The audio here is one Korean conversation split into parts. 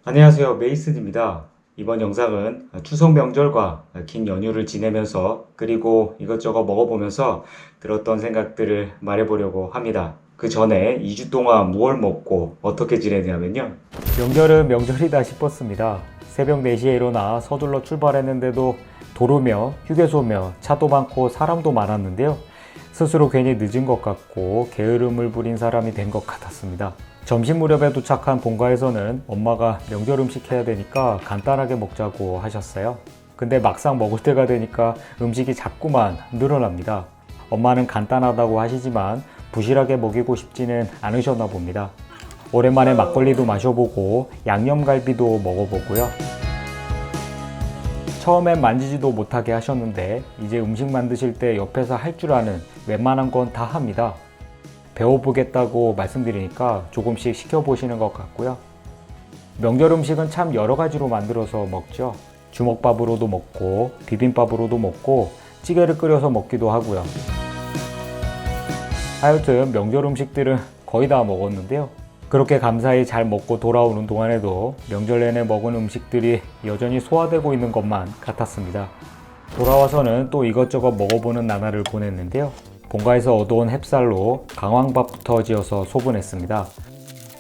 안녕하세요, 메이슨입니다. 이번 영상은 추석 명절과 긴 연휴를 지내면서 그리고 이것저것 먹어보면서 들었던 생각들을 말해보려고 합니다. 그 전에 2주 동안 무얼 먹고 어떻게 지내냐면요. 명절은 명절이다 싶었습니다. 새벽 4시에 일어나 서둘러 출발했는데도 도로며 휴게소며 차도 많고 사람도 많았는데요. 스스로 괜히 늦은 것 같고 게으름을 부린 사람이 된 것 같았습니다. 점심 무렵에 도착한 본가에서는 엄마가 명절 음식 해야 되니까 간단하게 먹자고 하셨어요. 근데 막상 먹을 때가 되니까 음식이 자꾸만 늘어납니다. 엄마는 간단하다고 하시지만 부실하게 먹이고 싶지는 않으셨나 봅니다. 오랜만에 막걸리도 마셔보고 양념갈비도 먹어보고요. 처음엔 만지지도 못하게 하셨는데 이제 음식 만드실 때 옆에서 할 줄 아는 웬만한 건 다 합니다. 배워보겠다고 말씀드리니까 조금씩 시켜보시는 것 같고요. 명절 음식은 참 여러 가지로 만들어서 먹죠. 주먹밥으로도 먹고 비빔밥으로도 먹고 찌개를 끓여서 먹기도 하고요. 하여튼 명절 음식들은 거의 다 먹었는데요. 그렇게 감사히 잘 먹고 돌아오는 동안에도 명절 내내 먹은 음식들이 여전히 소화되고 있는 것만 같았습니다. 돌아와서는 또 이것저것 먹어보는 나날을 보냈는데요. 본가에서 얻어온 햅쌀로 강황밥부터 지어서 소분했습니다.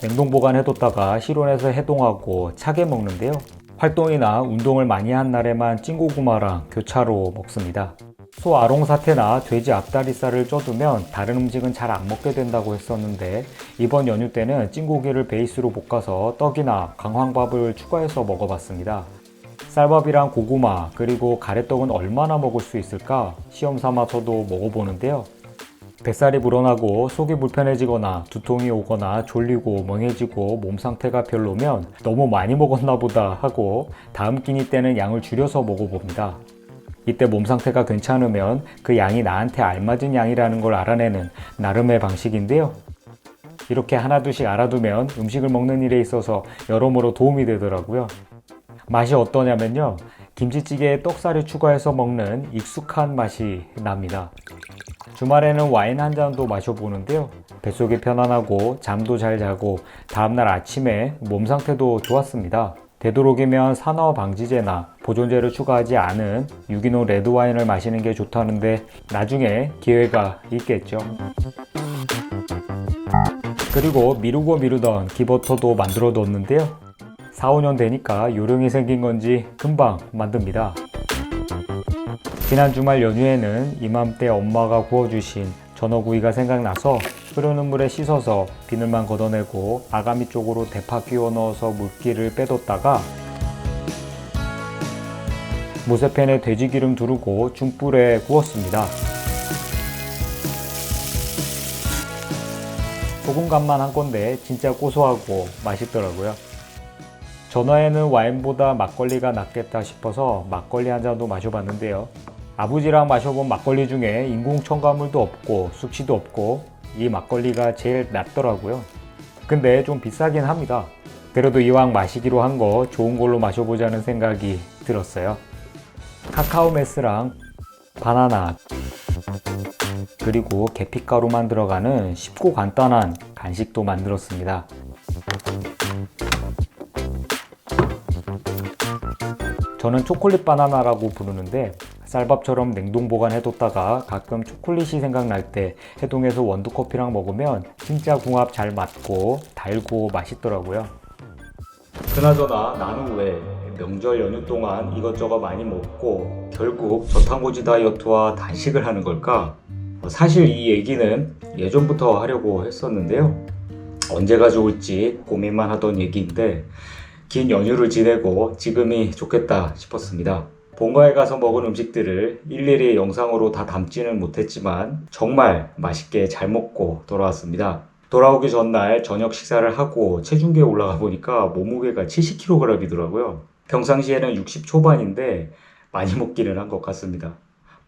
냉동 보관해뒀다가 실온에서 해동하고 차게 먹는데요. 활동이나 운동을 많이 한 날에만 찐고구마랑 교차로 먹습니다. 소 아롱사태나 돼지 앞다리살을 쪄두면 다른 음식은 잘 안 먹게 된다고 했었는데 이번 연휴 때는 찐고기를 베이스로 볶아서 떡이나 강황밥을 추가해서 먹어봤습니다. 쌀밥이랑 고구마 그리고 가래떡은 얼마나 먹을 수 있을까 시험 삼아서도 먹어보는데요. 뱃살이 불어나고 속이 불편해지거나 두통이 오거나 졸리고 멍해지고 몸 상태가 별로면 너무 많이 먹었나 보다 하고 다음 끼니 때는 양을 줄여서 먹어봅니다. 이때 몸 상태가 괜찮으면 그 양이 나한테 알맞은 양이라는 걸 알아내는 나름의 방식인데요. 이렇게 하나둘씩 알아두면 음식을 먹는 일에 있어서 여러모로 도움이 되더라고요. 맛이 어떠냐면요. 김치찌개에 떡살을 추가해서 먹는 익숙한 맛이 납니다. 주말에는 와인 한 잔도 마셔보는데요. 뱃속이 편안하고 잠도 잘 자고 다음날 아침에 몸 상태도 좋았습니다. 되도록이면 산화 방지제나 보존제를 추가하지 않은 유기농 레드와인을 마시는 게 좋다는데 나중에 기회가 있겠죠. 그리고 미루고 미루던 기버터도 만들어 뒀는데요. 4, 5년 되니까 요령이 생긴 건지 금방 만듭니다. 지난 주말 연휴에는 이맘때 엄마가 구워주신 전어구이가 생각나서 흐르는 물에 씻어서 비늘만 걷어내고 아가미 쪽으로 대파 끼워 넣어서 물기를 빼뒀다가 무쇠팬에 돼지기름 두르고 중불에 구웠습니다. 소금 간만 한 건데 진짜 고소하고 맛있더라고요. 전어에는 와인보다 막걸리가 낫겠다 싶어서 막걸리 한 잔도 마셔봤는데요. 아버지랑 마셔본 막걸리 중에 인공 첨가물도 없고 숙취도 없고 이 막걸리가 제일 낫더라고요. 근데 좀 비싸긴 합니다. 그래도 이왕 마시기로 한 거 좋은 걸로 마셔보자는 생각이 들었어요. 카카오 메스랑 바나나 그리고 계피가루만 들어가는 쉽고 간단한 간식도 만들었습니다. 저는 초콜릿 바나나라고 부르는데 쌀밥처럼 냉동 보관해뒀다가 가끔 초콜릿이 생각날 때 해동해서 원두커피랑 먹으면 진짜 궁합 잘 맞고 달고 맛있더라고요. 그나저나 나는 왜 명절 연휴 동안 이것저것 많이 먹고 결국 저탄고지 다이어트와 단식을 하는 걸까? 사실 이 얘기는 예전부터 하려고 했었는데요. 언제가 좋을지 고민만 하던 얘기인데 긴 연휴를 지내고 지금이 좋겠다 싶었습니다. 본가에 가서 먹은 음식들을 일일이 영상으로 다 담지는 못했지만 정말 맛있게 잘 먹고 돌아왔습니다. 돌아오기 전날 저녁 식사를 하고 체중계에 올라가 보니까 몸무게가 70kg이더라고요. 평상시에는 60 초반인데 많이 먹기는 한 것 같습니다.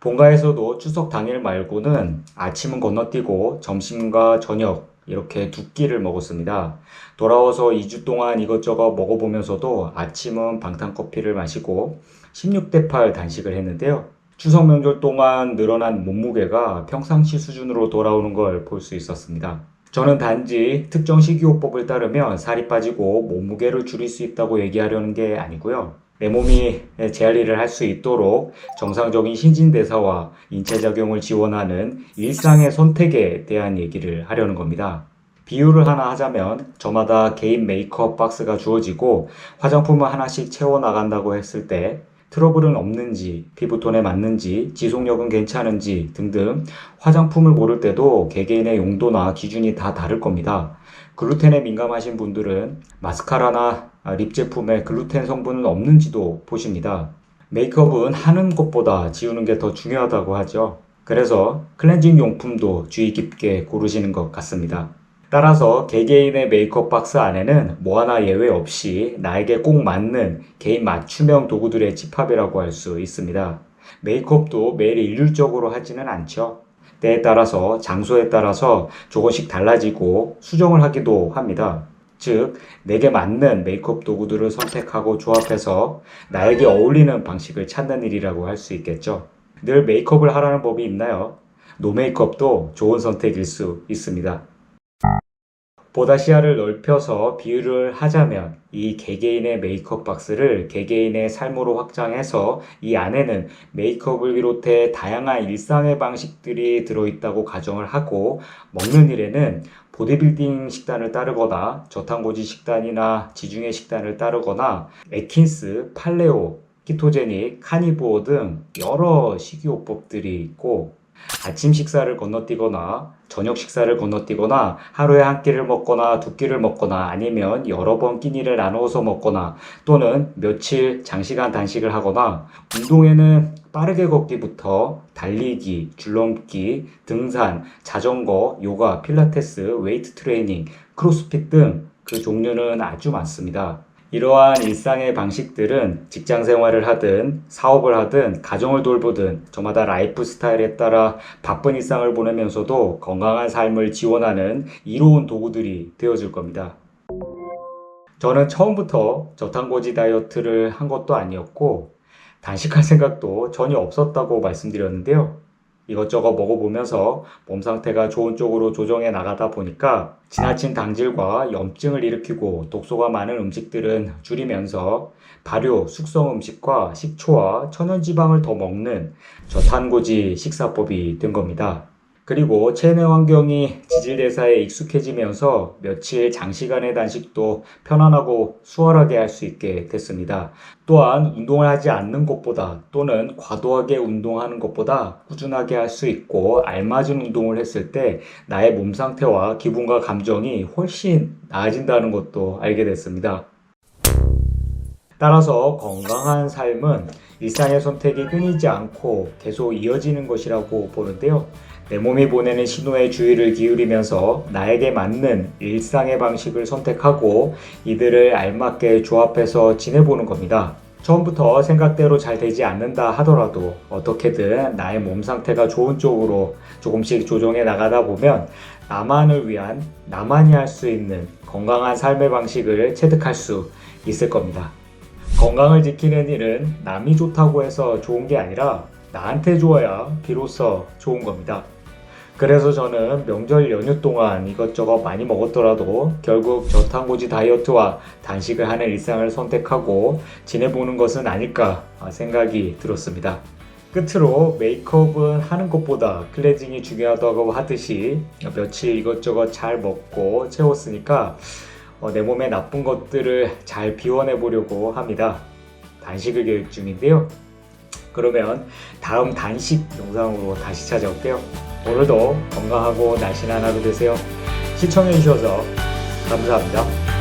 본가에서도 추석 당일 말고는 아침은 건너뛰고 점심과 저녁 이렇게 두 끼를 먹었습니다. 돌아와서 2주 동안 이것저것 먹어보면서도 아침은 방탄커피를 마시고 16대 8 단식을 했는데요. 추석 명절 동안 늘어난 몸무게가 평상시 수준으로 돌아오는 걸 볼 수 있었습니다. 저는 단지 특정 식이요법을 따르면 살이 빠지고 몸무게를 줄일 수 있다고 얘기하려는 게 아니고요. 내 몸이 재활리를 할 수 있도록 정상적인 신진대사와 인체작용을 지원하는 일상의 선택에 대한 얘기를 하려는 겁니다. 비유를 하나 하자면 저마다 개인 메이크업 박스가 주어지고 화장품을 하나씩 채워나간다고 했을 때 트러블은 없는지, 피부톤에 맞는지, 지속력은 괜찮은지 등등 화장품을 고를 때도 개개인의 용도나 기준이 다 다를 겁니다. 글루텐에 민감하신 분들은 마스카라나 립 제품에 글루텐 성분은 없는지도 보십니다. 메이크업은 하는 것보다 지우는 게 더 중요하다고 하죠. 그래서 클렌징 용품도 주의 깊게 고르시는 것 같습니다. 따라서 개개인의 메이크업 박스 안에는 뭐 하나 예외 없이 나에게 꼭 맞는 개인 맞춤형 도구들의 집합이라고 할 수 있습니다. 메이크업도 매일 일률적으로 하지는 않죠. 때에 따라서 장소에 따라서 조금씩 달라지고 수정을 하기도 합니다. 즉, 내게 맞는 메이크업 도구들을 선택하고 조합해서 나에게 어울리는 방식을 찾는 일이라고 할 수 있겠죠. 늘 메이크업을 하라는 법이 있나요? 노 메이크업도 좋은 선택일 수 있습니다. 보다 시야를 넓혀서 비유를 하자면 이 개개인의 메이크업 박스를 개개인의 삶으로 확장해서 이 안에는 메이크업을 비롯해 다양한 일상의 방식들이 들어있다고 가정을 하고 먹는 일에는 보디빌딩 식단을 따르거나 저탄고지 식단이나 지중해 식단을 따르거나 애킨스, 팔레오, 키토제닉, 카니보어 등 여러 식이요법들이 있고 아침 식사를 건너뛰거나 저녁 식사를 건너뛰거나 하루에 한 끼를 먹거나 두 끼를 먹거나 아니면 여러 번 끼니를 나누어서 먹거나 또는 며칠 장시간 단식을 하거나 운동에는 빠르게 걷기부터 달리기, 줄넘기, 등산, 자전거, 요가, 필라테스, 웨이트 트레이닝, 크로스핏 등 그 종류는 아주 많습니다. 이러한 일상의 방식들은 직장 생활을 하든 사업을 하든 가정을 돌보든 저마다 라이프 스타일에 따라 바쁜 일상을 보내면서도 건강한 삶을 지원하는 이로운 도구들이 되어줄 겁니다. 저는 처음부터 저탄고지 다이어트를 한 것도 아니었고 단식할 생각도 전혀 없었다고 말씀드렸는데요. 이것저것 먹어보면서 몸 상태가 좋은 쪽으로 조정해 나가다 보니까 지나친 당질과 염증을 일으키고 독소가 많은 음식들은 줄이면서 발효, 숙성 음식과 식초와 천연지방을 더 먹는 저탄고지 식사법이 된 겁니다. 그리고 체내 환경이 지질대사에 익숙해지면서 며칠 장시간의 단식도 편안하고 수월하게 할 수 있게 됐습니다. 또한 운동을 하지 않는 것보다 또는 과도하게 운동하는 것보다 꾸준하게 할 수 있고 알맞은 운동을 했을 때 나의 몸 상태와 기분과 감정이 훨씬 나아진다는 것도 알게 됐습니다. 따라서 건강한 삶은 일상의 선택이 끊이지 않고 계속 이어지는 것이라고 보는데요. 내 몸이 보내는 신호에 주의를 기울이면서 나에게 맞는 일상의 방식을 선택하고 이들을 알맞게 조합해서 지내보는 겁니다. 처음부터 생각대로 잘 되지 않는다 하더라도 어떻게든 나의 몸 상태가 좋은 쪽으로 조금씩 조정해 나가다 보면 나만을 위한 나만이 할 수 있는 건강한 삶의 방식을 체득할 수 있을 겁니다. 건강을 지키는 일은 남이 좋다고 해서 좋은 게 아니라 나한테 좋아야 비로소 좋은 겁니다. 그래서 저는 명절 연휴 동안 이것저것 많이 먹었더라도 결국 저탄고지 다이어트와 단식을 하는 일상을 선택하고 지내보는 것은 아닐까 생각이 들었습니다. 끝으로 메이크업은 하는 것보다 클렌징이 중요하다고 하듯이 며칠 이것저것 잘 먹고 채웠으니까 내 몸에 나쁜 것들을 잘 비워내 보려고 합니다. 단식을 계획 중인데요. 그러면 다음 단식 영상으로 다시 찾아올게요. 오늘도 건강하고 날씬한 하루 되세요. 시청해주셔서 감사합니다.